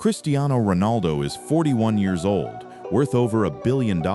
Cristiano Ronaldo is 41 years old, worth over $1 billion,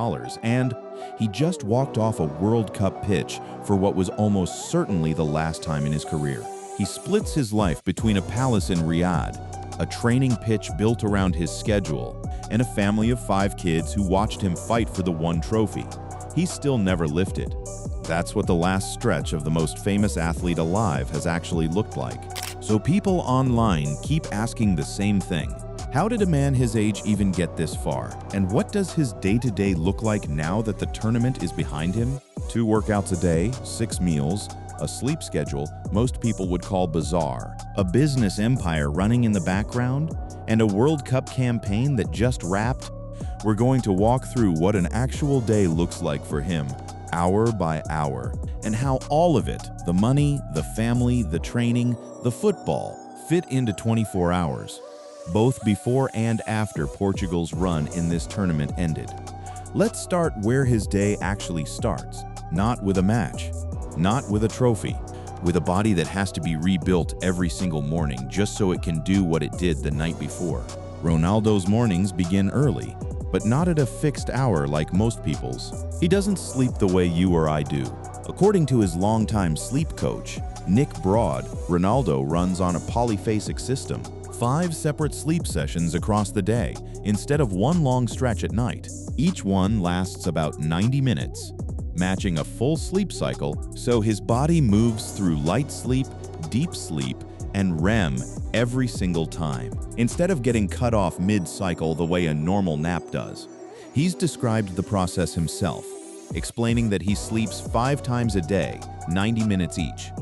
and he just walked off a World Cup pitch for what was almost certainly the last time in his career. He splits his life between a palace in Riyadh, a training pitch built around his schedule, and a family of 5 kids who watched him fight for the one trophy. He's still never lifted. That's what the last stretch of the most famous athlete alive has actually looked like. So people online keep asking the same thing. How did a man his age even get this far? And what does his day-to-day look like now that the tournament is behind him? 2 workouts a day, 6 meals, a sleep schedule most people would call bizarre, a business empire running in the background, and a World Cup campaign that just wrapped. We're going to walk through what an actual day looks like for him, hour by hour, and how all of it, the money, the family, the training, the football, fit into 24 hours, both before and after Portugal's run in this tournament ended. Let's start where his day actually starts, not with a match, not with a trophy, with a body that has to be rebuilt every single morning just so it can do what it did the night before. Ronaldo's mornings begin early, but not at a fixed hour like most people's. He doesn't sleep the way you or I do. According to his longtime sleep coach, Nick Broad, Ronaldo runs on a polyphasic system, 5 separate sleep sessions across the day, instead of one long stretch at night. Each one lasts about 90 minutes, matching a full sleep cycle, so his body moves through light sleep, deep sleep, and REM every single time, instead of getting cut off mid-cycle the way a normal nap does. He's described the process himself, explaining that he sleeps 5 times a day, 90 minutes each,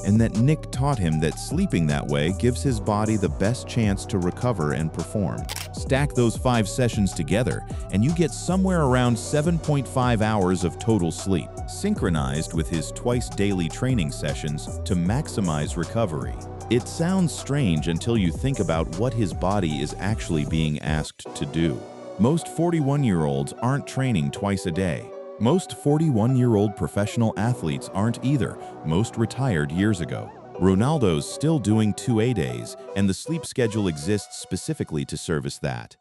and that Nick taught him that sleeping that way gives his body the best chance to recover and perform. Stack those 5 sessions together, and you get somewhere around 7.5 hours of total sleep, synchronized with his twice-daily training sessions to maximize recovery. It sounds strange until you think about what his body is actually being asked to do. Most 41-year-olds aren't training twice a day. Most 41-year-old professional athletes aren't either. Most retired years ago. Ronaldo's still doing 2 A-days, and the sleep schedule exists specifically to service that.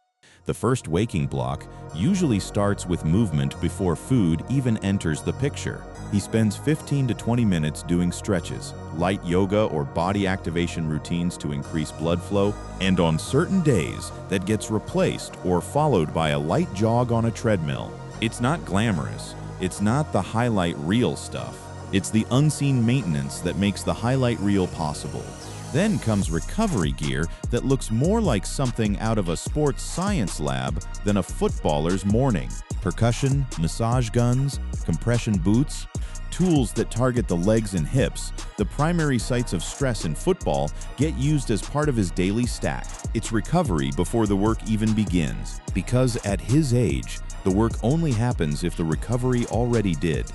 The first waking block usually starts with movement before food even enters the picture. He spends 15 to 20 minutes doing stretches, light yoga or body activation routines to increase blood flow, and on certain days that gets replaced or followed by a light jog on a treadmill. It's not glamorous. It's not the highlight reel stuff. It's the unseen maintenance that makes the highlight reel possible. Then comes recovery gear that looks more like something out of a sports science lab than a footballer's morning. Percussion, massage guns, compression boots, tools that target the legs and hips, the primary sites of stress in football, get used as part of his daily stack. It's recovery before the work even begins, because at his age, the work only happens if the recovery already did.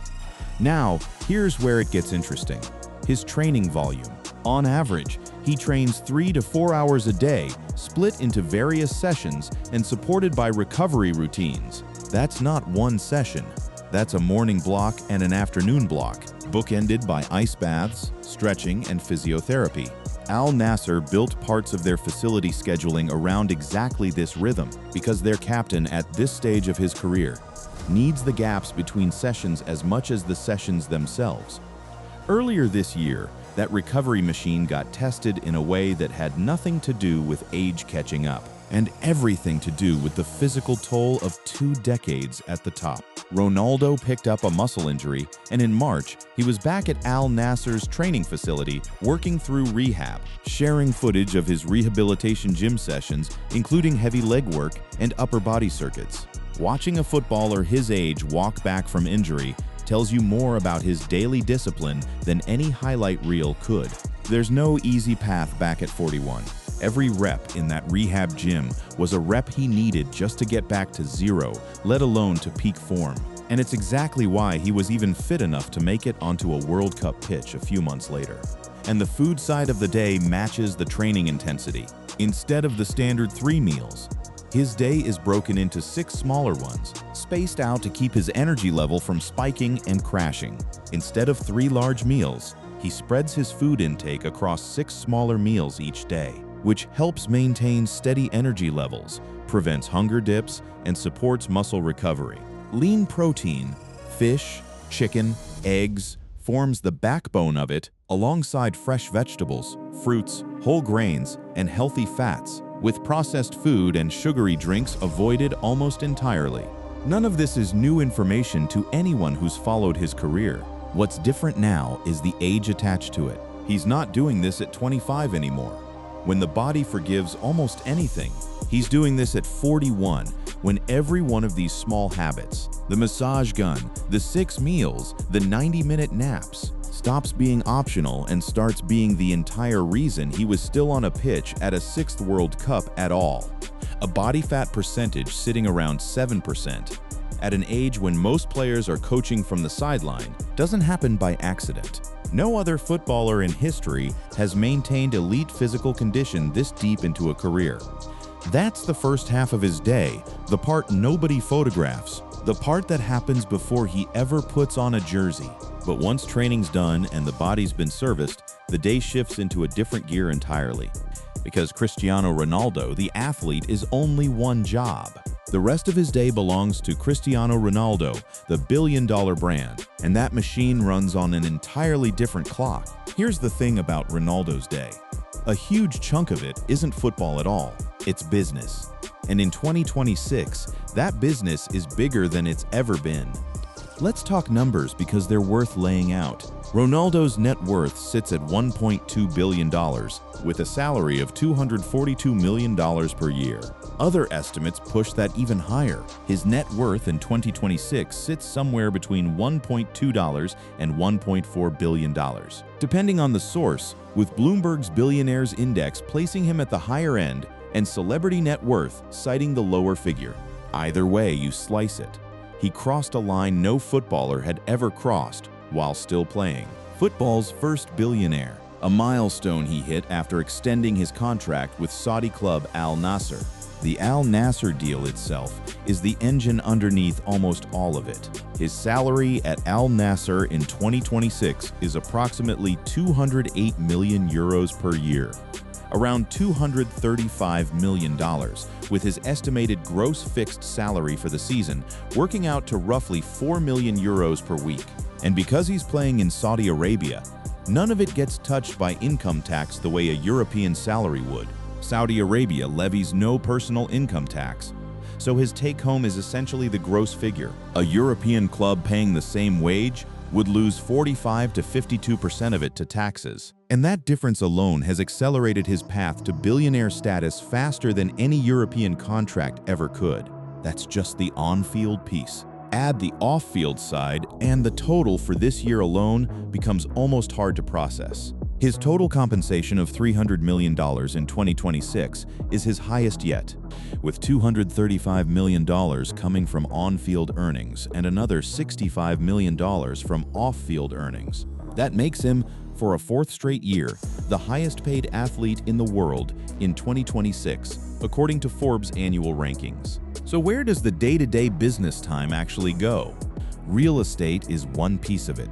Now, here's where it gets interesting. His training volume. On average, he trains 3 to 4 hours a day, split into various sessions and supported by recovery routines. That's not one session. That's a morning block and an afternoon block, bookended by ice baths, stretching, and physiotherapy. Al Nassr built parts of their facility scheduling around exactly this rhythm because their captain at this stage of his career needs the gaps between sessions as much as the sessions themselves. Earlier this year, that recovery machine got tested in a way that had nothing to do with age catching up and everything to do with the physical toll of 2 decades at the top. Ronaldo picked up a muscle injury, and in March, he was back at Al Nassr's training facility working through rehab, sharing footage of his rehabilitation gym sessions, including heavy leg work and upper body circuits. Watching a footballer his age walk back from injury tells you more about his daily discipline than any highlight reel could. There's no easy path back at 41. Every rep in that rehab gym was a rep he needed just to get back to 0, let alone to peak form. And it's exactly why he was even fit enough to make it onto a World Cup pitch a few months later. And the food side of the day matches the training intensity. Instead of the standard 3 meals, his day is broken into 6 smaller ones, spaced out to keep his energy level from spiking and crashing. Instead of 3 large meals, he spreads his food intake across 6 smaller meals each day. which helps maintain steady energy levels, prevents hunger dips, and supports muscle recovery. Lean protein, fish, chicken, eggs, forms the backbone of it, alongside fresh vegetables, fruits, whole grains, and healthy fats, with processed food and sugary drinks avoided almost entirely. None of this is new information to anyone who's followed his career. What's different now is the age attached to it. He's not doing this at 25 anymore, when the body forgives almost anything. He's doing this at 41, when every one of these small habits, the massage gun, the 6 meals, the 90-minute naps, stops being optional and starts being the entire reason he was still on a pitch at a 6th World Cup at all. A body fat percentage sitting around 7%, at an age when most players are coaching from the sideline, doesn't happen by accident. No other footballer in history has maintained elite physical condition this deep into a career. That's the first half of his day, the part nobody photographs, the part that happens before he ever puts on a jersey. But once training's done and the body's been serviced, the day shifts into a different gear entirely. Because Cristiano Ronaldo, the athlete, is only one job. The rest of his day belongs to Cristiano Ronaldo, the billion-dollar brand, and that machine runs on an entirely different clock. Here's the thing about Ronaldo's day. A huge chunk of it isn't football at all, it's business. And in 2026, that business is bigger than it's ever been. Let's talk numbers because they're worth laying out. Ronaldo's net worth sits at $1.2 billion, with a salary of $242 million per year. Other estimates push that even higher. His net worth in 2026 sits somewhere between $1.2 and $1.4 billion, depending on the source, with Bloomberg's Billionaires Index placing him at the higher end and Celebrity Net Worth citing the lower figure. Either way you slice it, he crossed a line no footballer had ever crossed while still playing. Football's first billionaire, a milestone he hit after extending his contract with Saudi club Al Nassr. The Al Nassr deal itself is the engine underneath almost all of it. His salary at Al Nassr in 2026 is approximately 208 million euros per year, around $235 million, with his estimated gross fixed salary for the season working out to roughly 4 million euros per week. And because he's playing in Saudi Arabia, none of it gets touched by income tax the way a European salary would. Saudi Arabia levies no personal income tax, so his take-home is essentially the gross figure. A European club paying the same wage would lose 45 to 52% of it to taxes. And that difference alone has accelerated his path to billionaire status faster than any European contract ever could. That's just the on-field piece. Add the off-field side, and the total for this year alone becomes almost hard to process. His total compensation of $300 million in 2026 is his highest yet, with $235 million coming from on-field earnings and another $65 million from off-field earnings. That makes him, for a 4th straight year, the highest-paid athlete in the world in 2026, according to Forbes' annual rankings. So where does the day-to-day business time actually go? Real estate is one piece of it.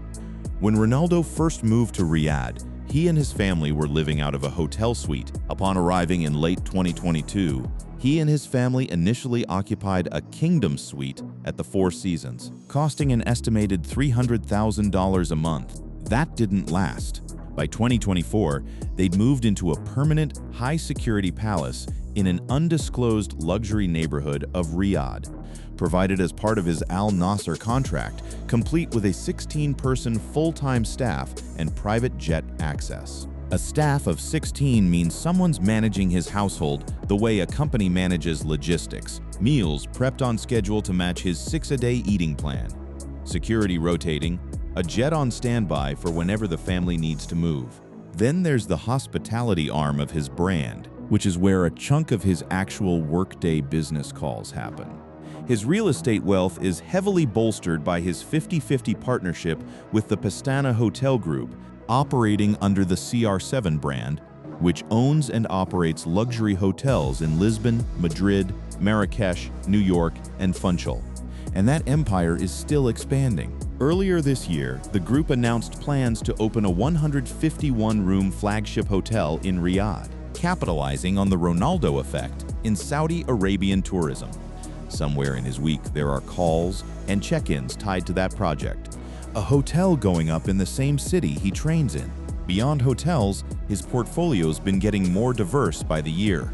When Ronaldo first moved to Riyadh, he and his family were living out of a hotel suite. Upon arriving in late 2022, he and his family initially occupied a Kingdom suite at the Four Seasons, costing an estimated $300,000 a month. That didn't last. By 2024, they'd moved into a permanent, high-security palace in an undisclosed luxury neighborhood of Riyadh, provided as part of his Al Nassr contract, complete with a 16-person full-time staff and private jet access. A staff of 16 means someone's managing his household the way a company manages logistics, meals prepped on schedule to match his 6-a-day eating plan, security rotating, a jet on standby for whenever the family needs to move. Then there's the hospitality arm of his brand, which is where a chunk of his actual workday business calls happen. His real estate wealth is heavily bolstered by his 50-50 partnership with the Pestana Hotel Group, operating under the CR7 brand, which owns and operates luxury hotels in Lisbon, Madrid, Marrakesh, New York, and Funchal. And that empire is still expanding. Earlier this year, the group announced plans to open a 151-room flagship hotel in Riyadh. capitalizing on the Ronaldo effect in Saudi Arabian tourism. Somewhere in his week, there are calls and check-ins tied to that project. A hotel going up in the same city he trains in. Beyond hotels, his portfolio's been getting more diverse by the year.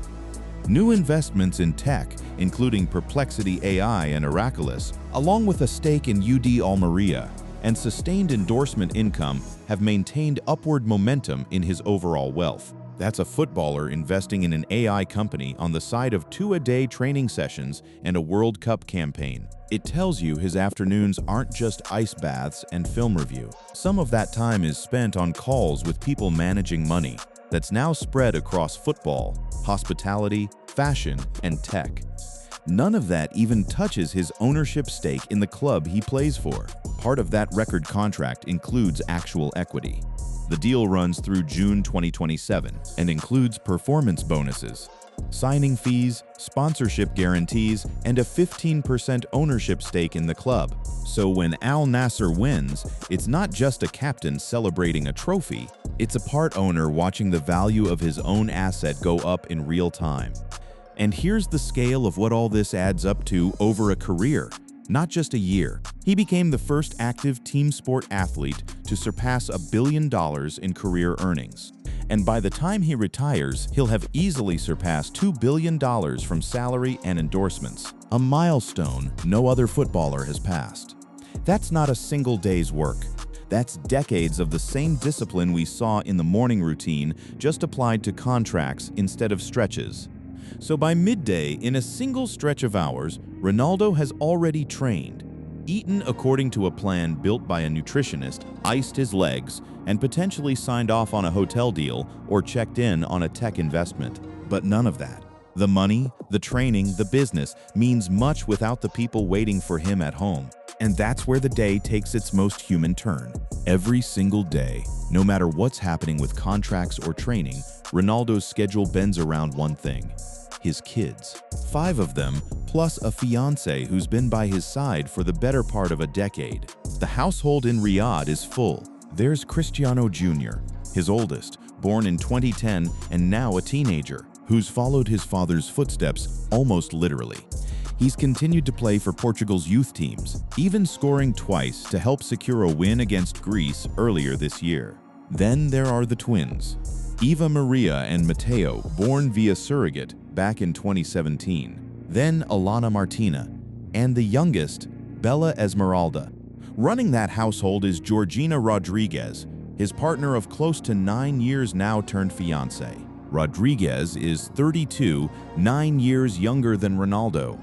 New investments in tech, including Perplexity AI and Oraculus, along with a stake in UD Almeria, and sustained endorsement income have maintained upward momentum in his overall wealth. That's a footballer investing in an AI company on the side of 2-a-day training sessions and a World Cup campaign. It tells you his afternoons aren't just ice baths and film review. Some of that time is spent on calls with people managing money that's now spread across football, hospitality, fashion, and tech. None of that even touches his ownership stake in the club he plays for. Part of that record contract includes actual equity. The deal runs through June 2027 and includes performance bonuses, signing fees, sponsorship guarantees, and a 15% ownership stake in the club. So when Al Nassr wins, it's not just a captain celebrating a trophy, it's a part owner watching the value of his own asset go up in real time. And here's the scale of what all this adds up to over a career, not just a year. He became the first active team sport athlete to surpass $1 billion in career earnings. And by the time he retires, he'll have easily surpassed $2 billion from salary and endorsements, a milestone no other footballer has passed. That's not a single day's work. That's decades of the same discipline we saw in the morning routine, just applied to contracts instead of stretches. So by midday, in a single stretch of hours, Ronaldo has already trained, eaten according to a plan built by a nutritionist, iced his legs, and potentially signed off on a hotel deal or checked in on a tech investment. But none of that. The money, the training, the business means much without the people waiting for him at home. And that's where the day takes its most human turn. Every single day, no matter what's happening with contracts or training, Ronaldo's schedule bends around one thing: his kids. 5 of them, plus a fiancé who's been by his side for the better part of a decade. The household in Riyadh is full. There's Cristiano Jr., his oldest, born in 2010 and now a teenager, who's followed his father's footsteps almost literally. He's continued to play for Portugal's youth teams, even scoring twice to help secure a win against Greece earlier this year. Then there are the twins, Eva Maria and Matteo, born via surrogate back in 2017. Then Alana Martina, and the youngest, Bella Esmeralda. Running that household is Georgina Rodriguez, his partner of close to 9 years now turned fiancé. Rodriguez is 32, 9 years younger than Ronaldo.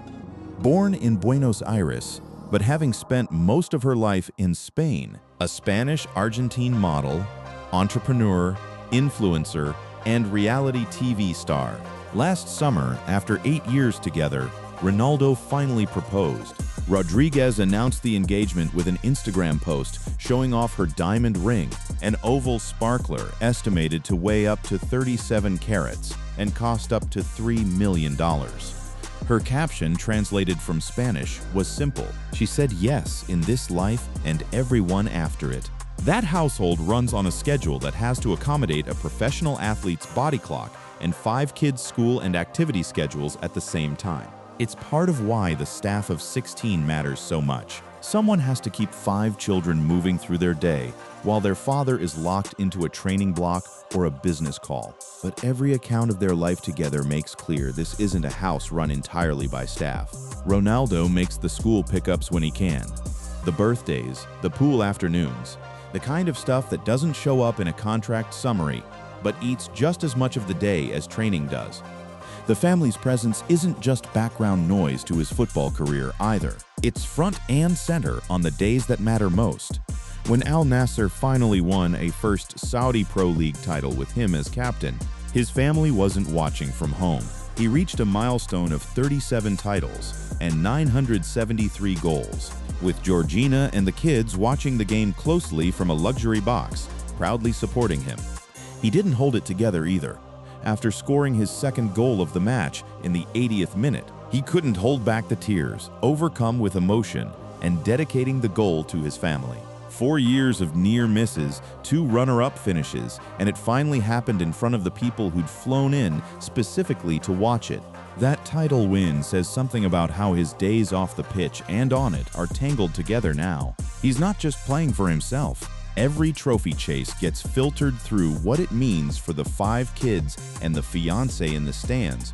Born in Buenos Aires, but having spent most of her life in Spain, a Spanish-Argentine model, entrepreneur, influencer, and reality TV star. Last summer, after 8 years together, Ronaldo finally proposed. Rodriguez announced the engagement with an Instagram post showing off her diamond ring, an oval sparkler estimated to weigh up to 37 carats and cost up to $3 million. Her caption, translated from Spanish, was simple. She said yes in this life and everyone after it. That household runs on a schedule that has to accommodate a professional athlete's body clock and 5 kids' school and activity schedules at the same time. It's part of why the staff of 16 matters so much. Someone has to keep 5 children moving through their day while their father is locked into a training block or a business call. But every account of their life together makes clear this isn't a house run entirely by staff. Ronaldo makes the school pickups when he can, the birthdays, the pool afternoons, the kind of stuff that doesn't show up in a contract summary, but eats just as much of the day as training does. The family's presence isn't just background noise to his football career either. It's front and center on the days that matter most. When Al Nassr finally won a first Saudi Pro League title with him as captain, his family wasn't watching from home. He reached a milestone of 37 titles and 973 goals, with Georgina and the kids watching the game closely from a luxury box, proudly supporting him. He didn't hold it together either. After scoring his second goal of the match in the 80th minute, he couldn't hold back the tears, overcome with emotion, and dedicating the goal to his family. 4 years of near misses, 2 runner-up finishes, and it finally happened in front of the people who'd flown in specifically to watch it. That title win says something about how his days off the pitch and on it are tangled together now. He's not just playing for himself. Every trophy chase gets filtered through what it means for the 5 kids and the fiancé in the stands,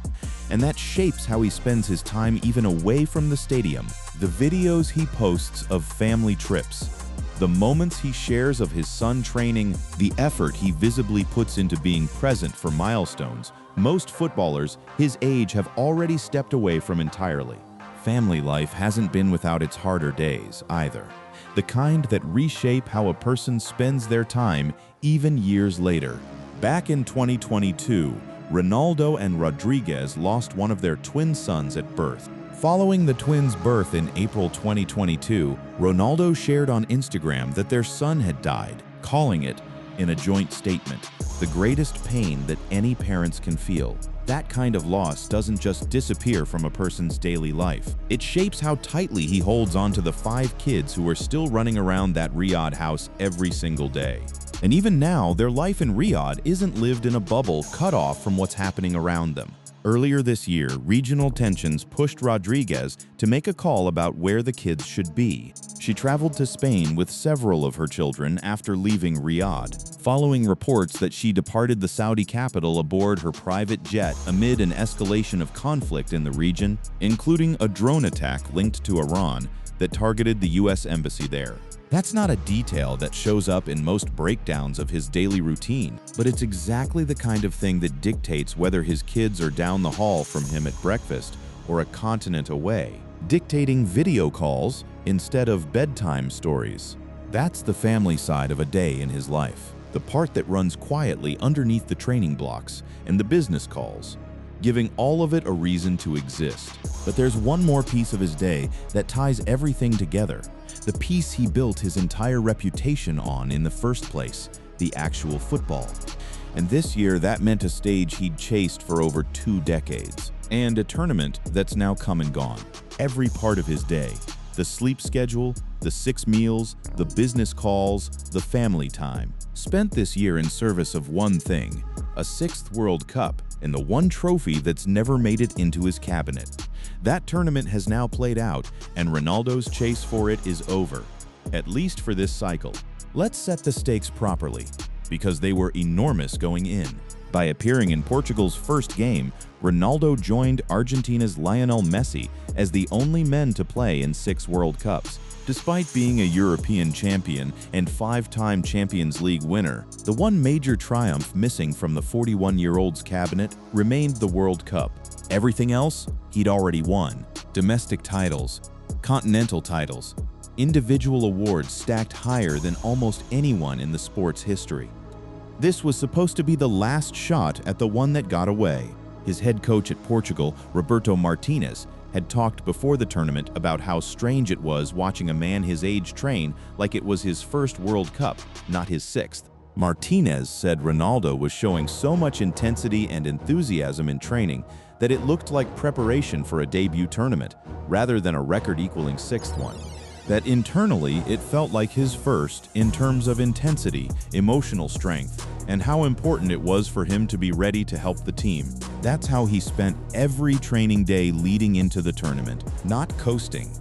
and that shapes how he spends his time even away from the stadium. The videos he posts of family trips, the moments he shares of his son training, the effort he visibly puts into being present for milestones, most footballers his age have already stepped away from entirely. Family life hasn't been without its harder days either, the kind that reshape how a person spends their time even years later. Back in 2022, Ronaldo and Rodriguez lost one of their twin sons at birth. Following the twins' birth in April 2022, Ronaldo shared on Instagram that their son had died, calling it, in a joint statement, the greatest pain that any parents can feel. That kind of loss doesn't just disappear from a person's daily life. It shapes how tightly he holds on to the 5 kids who are still running around that Riyadh house every single day. And even now, their life in Riyadh isn't lived in a bubble cut off from what's happening around them. Earlier this year, regional tensions pushed Rodriguez to make a call about where the kids should be. She traveled to Spain with several of her children after leaving Riyadh, following reports that she departed the Saudi capital aboard her private jet amid an escalation of conflict in the region, including a drone attack linked to Iran that targeted the U.S. embassy there. That's not a detail that shows up in most breakdowns of his daily routine, but it's exactly the kind of thing that dictates whether his kids are down the hall from him at breakfast or a continent away, dictating video calls instead of bedtime stories. That's the family side of a day in his life, the part that runs quietly underneath the training blocks and the business calls, giving all of it a reason to exist. But there's one more piece of his day that ties everything together, the piece he built his entire reputation on in the first place, the actual football. And this year, that meant a stage he'd chased for over 2 decades, and a tournament that's now come and gone. Every part of his day, the sleep schedule, the 6 meals, the business calls, the family time, spent this year in service of one thing, a 6th World Cup, and the one trophy that's never made it into his cabinet. That tournament has now played out, and Ronaldo's chase for it is over, at least for this cycle. Let's set the stakes properly, because they were enormous going in. By appearing in Portugal's first game, Ronaldo joined Argentina's Lionel Messi as the only men to play in 6 World Cups. Despite being a European champion and 5-time Champions League winner, the one major triumph missing from the 41-year-old's cabinet remained the World Cup. Everything else, he'd already won. Domestic titles, continental titles, individual awards stacked higher than almost anyone in the sport's history. This was supposed to be the last shot at the one that got away. His head coach at Portugal, Roberto Martinez, had talked before the tournament about how strange it was watching a man his age train like it was his first World Cup, not his 6th. Martinez said Ronaldo was showing so much intensity and enthusiasm in training that it looked like preparation for a debut tournament, rather than a record-equaling 6th one. That internally, it felt like his first in terms of intensity, emotional strength, and how important it was for him to be ready to help the team. That's how he spent every training day leading into the tournament, not coasting,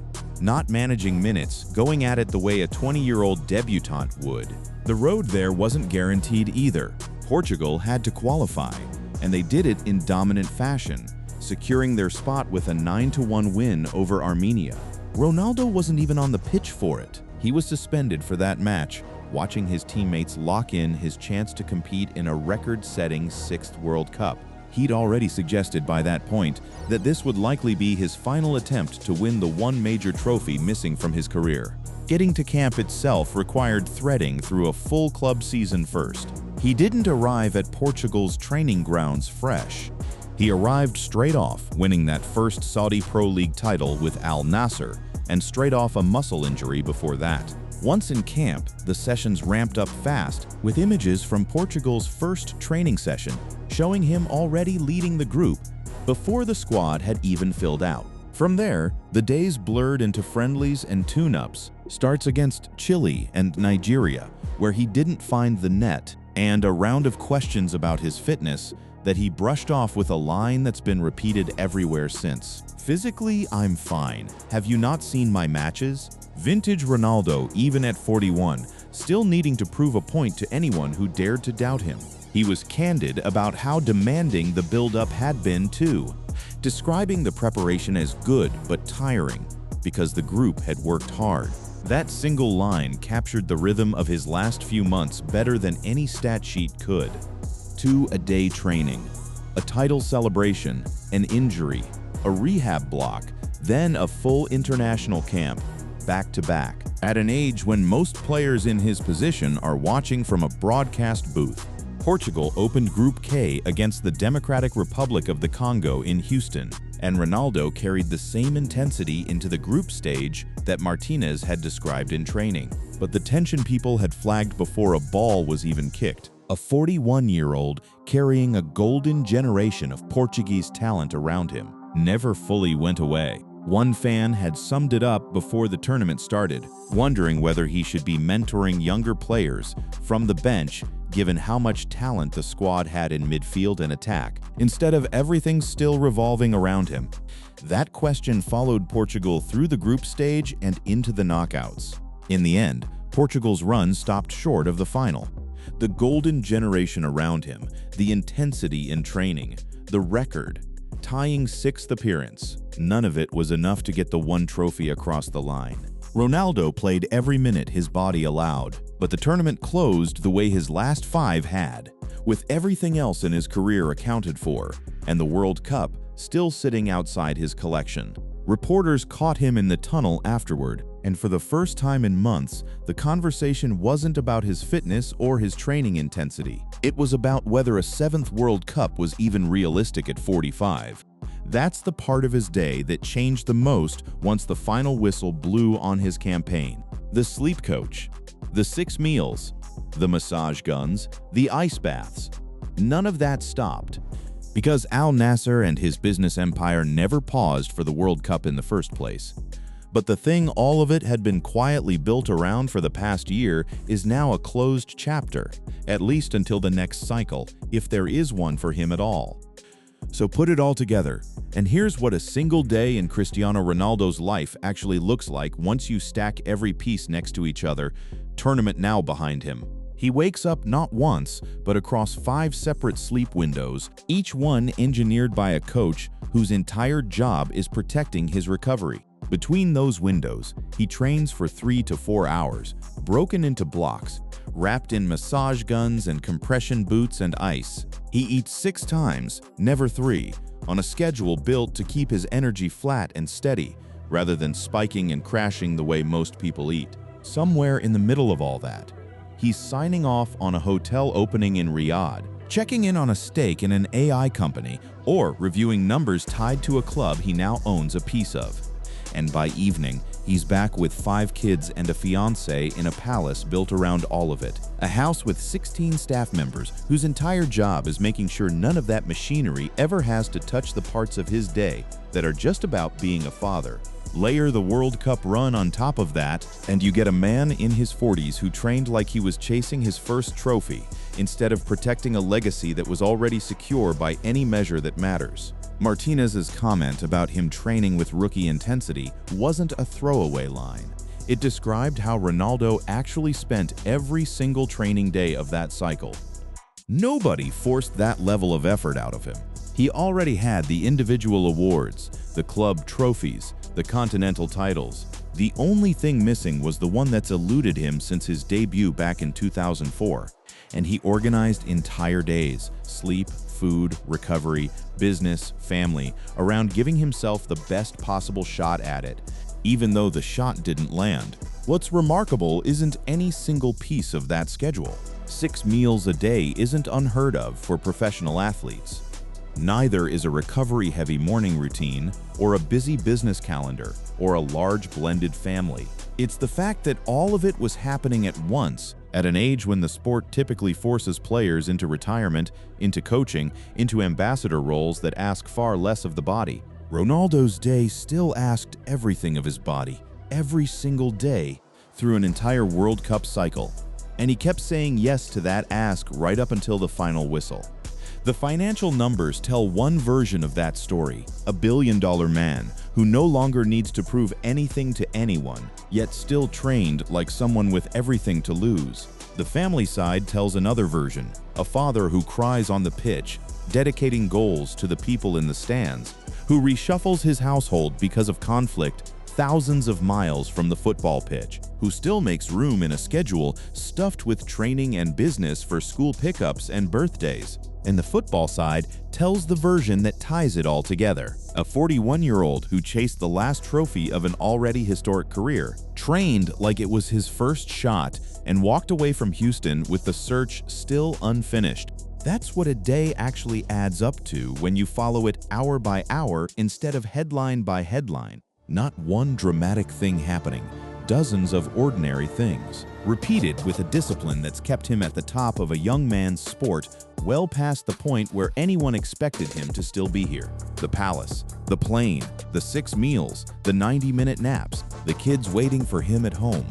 not managing minutes, going at it the way a 20-year-old debutante would. The road there wasn't guaranteed either. Portugal had to qualify, and they did it in dominant fashion, securing their spot with a 9-1 win over Armenia. Ronaldo wasn't even on the pitch for it. He was suspended for that match, watching his teammates lock in his chance to compete in a record-setting 6th World Cup. He'd already suggested by that point that this would likely be his final attempt to win the one major trophy missing from his career. Getting to camp itself required threading through a full club season first. He didn't arrive at Portugal's training grounds fresh. He arrived straight off, winning that first Saudi Pro League title with Al Nassr, and straight off a muscle injury before that. Once in camp, the sessions ramped up fast, with images from Portugal's first training session showing him already leading the group before the squad had even filled out. From there, the days blurred into friendlies and tune-ups, starts against Chile and Nigeria, where he didn't find the net, and a round of questions about his fitness that he brushed off with a line that's been repeated everywhere since. "Physically, I'm fine. Have you not seen my matches?" Vintage Ronaldo, even at 41, still needing to prove a point to anyone who dared to doubt him. He was candid about how demanding the build-up had been too, describing the preparation as good but tiring because the group had worked hard. That single line captured the rhythm of his last few months better than any stat sheet could. 2-a-day training, a title celebration, an injury, a rehab block, then a full international camp, back-to-back, at an age when most players in his position are watching from a broadcast booth. Portugal opened Group K against the Democratic Republic of the Congo in Houston, and Ronaldo carried the same intensity into the group stage that Martinez had described in training. But the tension people had flagged before a ball was even kicked. A 41-year-old carrying a golden generation of Portuguese talent around him never fully went away. One fan had summed it up before the tournament started, wondering whether he should be mentoring younger players from the bench given how much talent the squad had in midfield and attack, instead of everything still revolving around him. That question followed Portugal through the group stage and into the knockouts. In the end, Portugal's run stopped short of the final. The golden generation around him, the intensity in training, the record, tying 6th appearance, none of it was enough to get the one trophy across the line. Ronaldo played every minute his body allowed, but the tournament closed the way his last 5 had, with everything else in his career accounted for, and the World Cup still sitting outside his collection. Reporters caught him in the tunnel afterward, and for the first time in months, the conversation wasn't about his fitness or his training intensity. It was about whether a 7th World Cup was even realistic at 45. That's the part of his day that changed the most once the final whistle blew on his campaign. The sleep coach, the 6 meals, the massage guns, the ice baths. None of that stopped. Because Al Nasser and his business empire never paused for the World Cup in the first place. But the thing all of it had been quietly built around for the past year is now a closed chapter, at least until the next cycle, if there is one for him at all. So put it all together, and here's what a single day in Cristiano Ronaldo's life actually looks like once you stack every piece next to each other, tournament now behind him. He wakes up not once, but across 5 separate sleep windows, each one engineered by a coach whose entire job is protecting his recovery. Between those windows, he trains for 3 to 4 hours, broken into blocks, wrapped in massage guns and compression boots and ice. He eats 6 times, never 3, on a schedule built to keep his energy flat and steady, rather than spiking and crashing the way most people eat. Somewhere in the middle of all that, he's signing off on a hotel opening in Riyadh, checking in on a stake in an AI company, or reviewing numbers tied to a club he now owns a piece of. And by evening, he's back with 5 kids and a fiancée in a palace built around all of it. A house with 16 staff members whose entire job is making sure none of that machinery ever has to touch the parts of his day that are just about being a father. Layer the World Cup run on top of that, and you get a man in his 40s who trained like he was chasing his first trophy, instead of protecting a legacy that was already secure by any measure that matters. Martinez's comment about him training with rookie intensity wasn't a throwaway line. It described how Ronaldo actually spent every single training day of that cycle. Nobody forced that level of effort out of him. He already had the individual awards, the club trophies, the continental titles. The only thing missing was the one that's eluded him since his debut back in 2004. And he organized entire days, sleep, food, recovery, business, family, around giving himself the best possible shot at it, even though the shot didn't land. What's remarkable isn't any single piece of that schedule. 6 meals a day isn't unheard of for professional athletes. Neither is a recovery-heavy morning routine, or a busy business calendar, or a large blended family. It's the fact that all of it was happening at once, at an age when the sport typically forces players into retirement, into coaching, into ambassador roles that ask far less of the body. Ronaldo's day still asked everything of his body, every single day, through an entire World Cup cycle. And he kept saying yes to that ask right up until the final whistle. The financial numbers tell one version of that story, a billion-dollar man who no longer needs to prove anything to anyone, yet still trained like someone with everything to lose. The family side tells another version, a father who cries on the pitch, dedicating goals to the people in the stands, who reshuffles his household because of conflict thousands of miles from the football pitch, who still makes room in a schedule stuffed with training and business for school pickups and birthdays. And the football side tells the version that ties it all together. A 41-year-old who chased the last trophy of an already historic career, trained like it was his first shot, and walked away from Houston with the search still unfinished. That's what a day actually adds up to when you follow it hour by hour instead of headline by headline. Not one dramatic thing happening, dozens of ordinary things, repeated with a discipline that's kept him at the top of a young man's sport well past the point where anyone expected him to still be here. The palace, the plane, the 6 meals, the 90-minute naps, the kids waiting for him at home,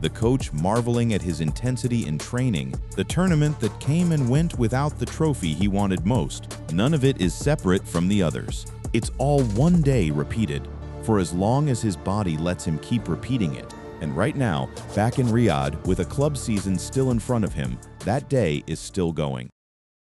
the coach marveling at his intensity in training, the tournament that came and went without the trophy he wanted most. None of it is separate from the others. It's all one day repeated, for as long as his body lets him keep repeating it. And right now, back in Riyadh, with a club season still in front of him, that day is still going.